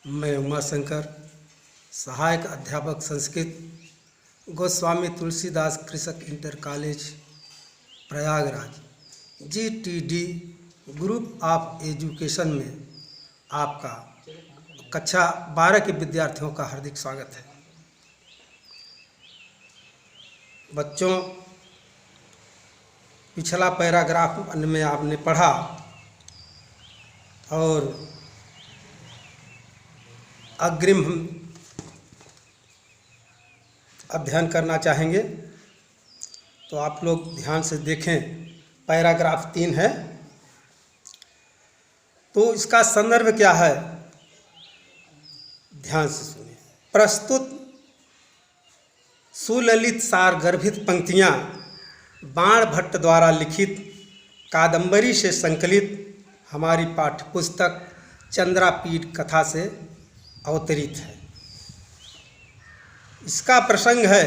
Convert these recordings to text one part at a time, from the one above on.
मैं उमाशंकर, सहायक अध्यापक संस्कृत, गोस्वामी तुलसीदास कृषक inter college Prayagraj, GTD group of education में आपका कक्षा 12 के विद्यार्थियों का हार्दिक स्वागत है। बच्चों, पिछला पैराग्राफ में आपने पढ़ा और अग्रिम हम अध्ययन करना चाहेंगे, तो आप लोग ध्यान से देखें। पैराग्राफ 3 है, तो इसका संदर्भ क्या है, ध्यान से सुनिए। प्रस्तुत सुललित सार गर्भित पंक्तियाँ बाण भट्ट द्वारा लिखित कादंबरी से संकलित हमारी पाठ्यपुस्तक चंद्रापीठ कथा से अवतरित है। इसका प्रसंग है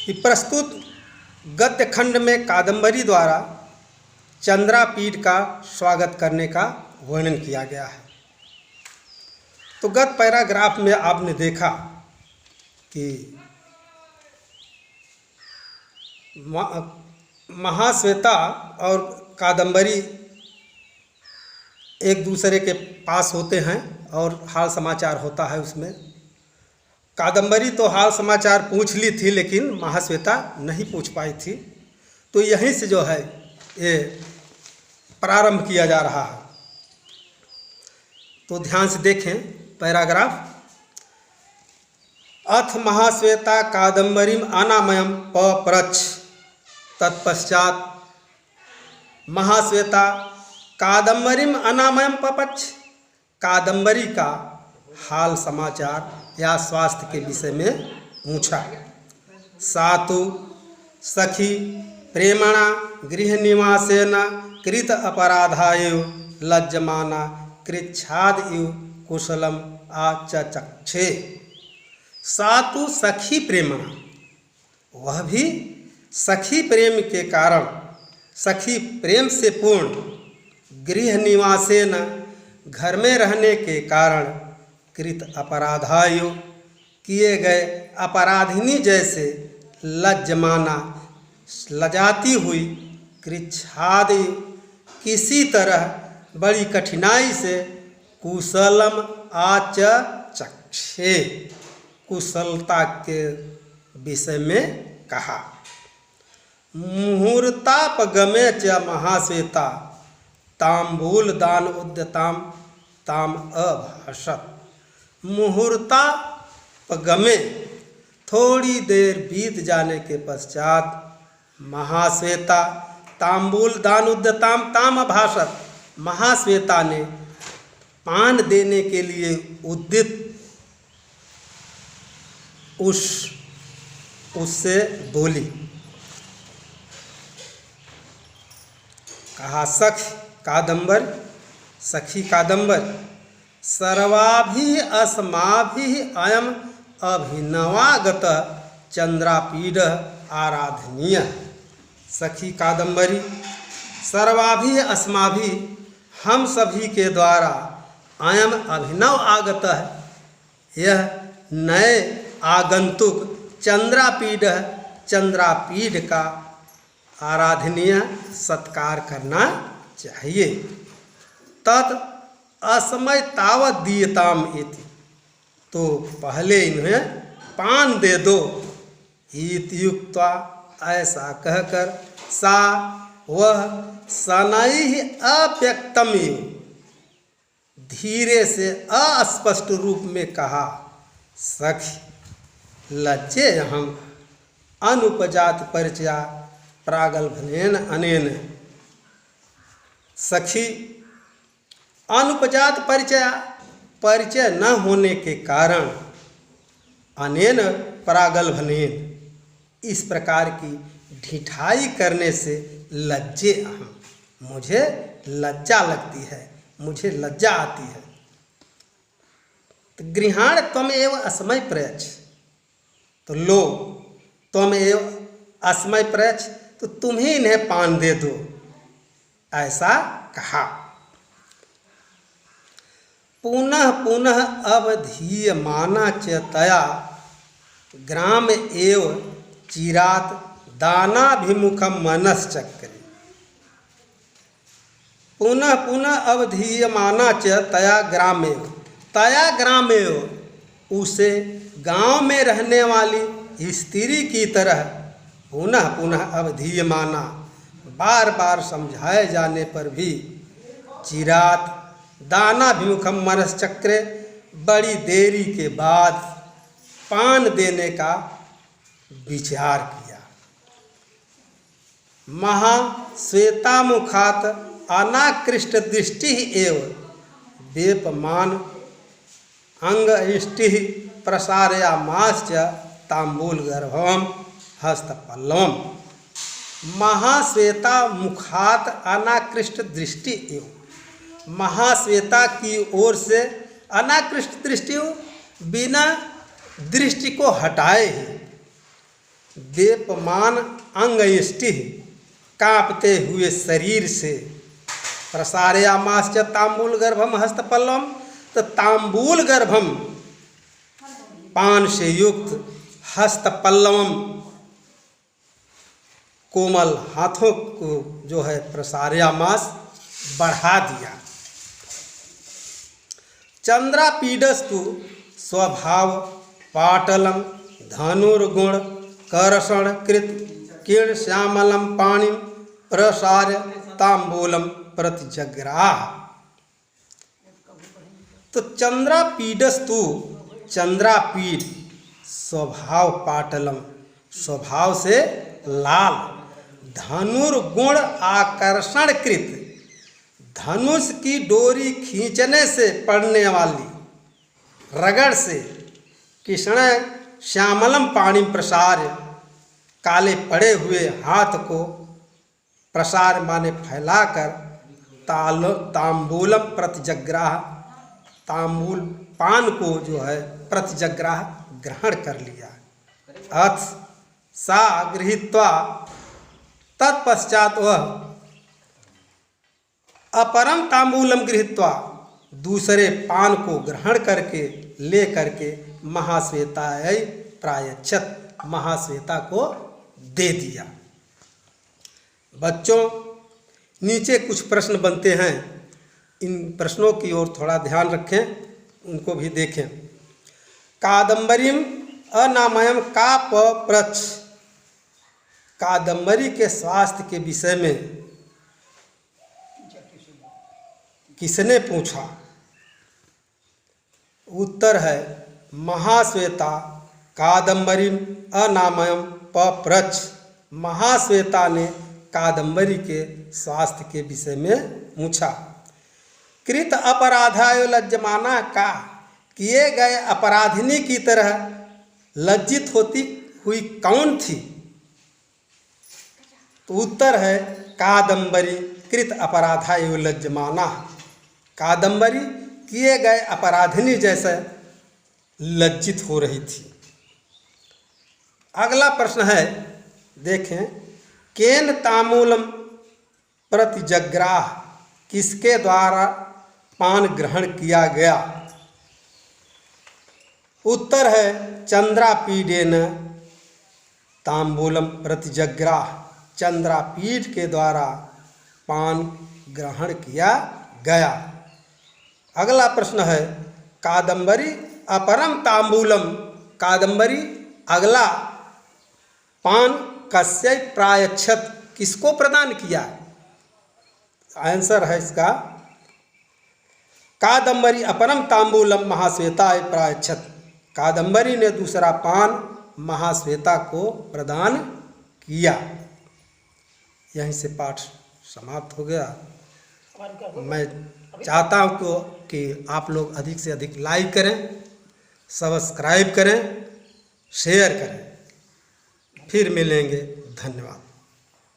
कि प्रस्तुत गद्य खंड में कादंबरी द्वारा चंद्रापीठ का स्वागत करने का वर्णन किया गया है। तो गत पैराग्राफ में आपने देखा कि महाश्वेता और कादंबरी एक दूसरे के पास होते हैं और हाल समाचार होता है। उसमें कादंबरी तो हाल समाचार पूछ ली थी, लेकिन महाश्वेता नहीं पूछ पाई थी। तो यहीं से जो है ये प्रारंभ किया जा रहा है। तो ध्यान से देखें पैराग्राफ। अथ महाश्वेता कादंबरीम अनामयम पप्रच्छ। तत्पश्चात महाश्वेता कादंबरीम अनामयम पपच्छ, कादंबरी का हाल समाचार या स्वास्थ्य के विषय में पूछा। सातु सखी प्रेमणा गृह निवासेन कृत अपराधायो लज्जमाना कृच्छादयु कुशलम आचचक्षे। सातु सखी प्रेमणा, वह भी सखी प्रेम के कारण, सखी प्रेम से पूर्ण, गृह निवासेन घर में रहने के कारण, कृत अपराधायो किए गए अपराधिनी जैसे, लज्जमाना लजाती हुई, कृच्छादि किसी तरह बड़ी कठिनाई से, कुशलम आचचक्षे कुशलता के विषय में कहा। मुहूर्तापगमे च महाश्वेता तांबूल दान उद्यताम ताम अभाषत। मुहूर्तापगमे, थोड़ी देर बीत जाने के पश्चात, महाश्वेता तांबूल दान उद्यताम ताम अभाषत, महाश्वेता ने पान देने के लिए उद्यत उससे बोली। कहा कादंबर, सखी कादंबर, सर्वाभि अस्माभि अयम अभिनवागत चंद्रापीठ आराधनीय। सखी कादंबरी, सर्वाभि अस्माभि, हम सभी के द्वारा, अयम अभिनव आगत है, यह नए आगंतुक चंद्रापीठ, चंद्रापीठ का आराधनीय सत्कार करना चाहिए। तत् असमय तावत दीयताम इति, तो पहले इन्हें पान दे दो। इत्युक्त्वा, ऐसा कहकर, सा वह शनैः अव्यक्तम्, धीरे से अस्पष्ट रूप में कहा। सखी लज्जे हम अनुपजात परिचया प्रागल्भनेन अनेन। सखी अनुपजात परिचय, परिचय न होने के कारण, अनेन प्रागल्भनेन, इस प्रकार की ढिठाई करने से, लज्जे अहम, मुझे लज्जा लगती है, मुझे लज्जा आती है। तो गृहाण त्वम एव अस्मै प्रयच्छ, तो लो त्वम एव अस्मै प्रयच्छ, तो तुम ही इन्हें पान दे दो, ऐसा कहा। पुनः पुनः अवधीयमाना च तया ग्राम एव चिरात दानाभिमुखम मनश्चक्रे। पुनः पुनः अवधीयमाना च तया ग्रामेव उसे गांव में रहने वाली स्त्री की तरह पुनः पुनः अवधीयमाना बार बार समझाए जाने पर भी चिरात दानाभिमुखम मनश्चक्रे बड़ी देरी के बाद पान देने का विचार किया। महाश्वेतामुखात अनाकृष्ट दृष्टि एव वेपमान अंगइष्टि प्रसारयामाश्च तांबूलगर्भम हस्तपल्लवम। महाश्वेता मुखात अनाकृष्ट दृष्टि एव, महाश्वेता की ओर से अनाकृष्ट दृष्टि बिना दृष्टि को हटाए ही वेपमान अंगइष्टि कांपते हुए शरीर से प्रसारयामाश्च तांबूल गर्भम हस्तपल्लवम, तो तांबूल गर्भम पान से युक्त हस्तपल्लवम कोमल हाथों को जो है प्रसारयामास बढ़ा दिया। चंद्रापीडस्तु स्वभाव पाटलम धनुर्गुण करषण कृत किर्ण श्यामलम पाणिम प्रसार्य तांबूलम प्रतिजग्राह। तो चंद्रापीडस्तु, चंद्रापीड स्वभाव पाटलम, स्वभाव से लाल, धनुर्गुण आकर्षण कृत, धनुष की डोरी खींचने से पड़ने वाली रगड़ से, कृष्ण श्यामलम पाणी प्रसार्य, काले पड़े हुए हाथ को प्रसार माने फैलाकर तांबूलम प्रतिजग्राह, तांबूल पान को जो है प्रतिजग्राह ग्रहण कर लिया। अथ सा गृहीत्वा, तत्पश्चात वह अपरम तांबूलम गृहीत्वा, दूसरे पान को ग्रहण करके ले करके महाश्वेतायै प्रायच्छत, महाश्वेता को दे दिया। बच्चों, नीचे कुछ प्रश्न बनते हैं, इन प्रश्नों की ओर थोड़ा ध्यान रखें, उनको भी देखें। कादम्बरीम अनामयम का प्रच्छ, कादम्बरी के स्वास्थ्य के विषय में किसने पूछा? उत्तर है महाश्वेता कादम्बरीम अनामयम पप्रच्छ, महाश्वेता ने कादम्बरी के स्वास्थ्य के विषय में पूछा। कृत अपराधाय लज्जमाना का, किए गए अपराधिनी की तरह लज्जित होती हुई कौन थी? तो उत्तर है कादम्बरी कृत अपराधाय लज्जमाना, कादम्बरी किए गए अपराधिनी जैसे लज्जित हो रही थी। अगला प्रश्न है, देखें, केन तांबूलम प्रतिजग्राह, किसके द्वारा पान ग्रहण किया गया? उत्तर है चंद्रापीडेन तांबूलम प्रतिजग्राह, चंद्रापीड के द्वारा पान ग्रहण किया गया। अगला प्रश्न है, कादम्बरी अपरम तांबूलम, कादम्बरी अगला पान कस्य प्रायच्छत, किसको प्रदान किया? आंसर है इसका कादम्बरी अपरम तांबूलम महाश्वेताय प्रायच्छत, कादम्बरी ने दूसरा पान महाश्वेता को प्रदान किया। यहीं से पाठ समाप्त हो गया। मैं चाहता हूँ कि आप लोग अधिक से अधिक लाइक करें, सब्सक्राइब करें, शेयर करें। फिर मिलेंगे। धन्यवाद।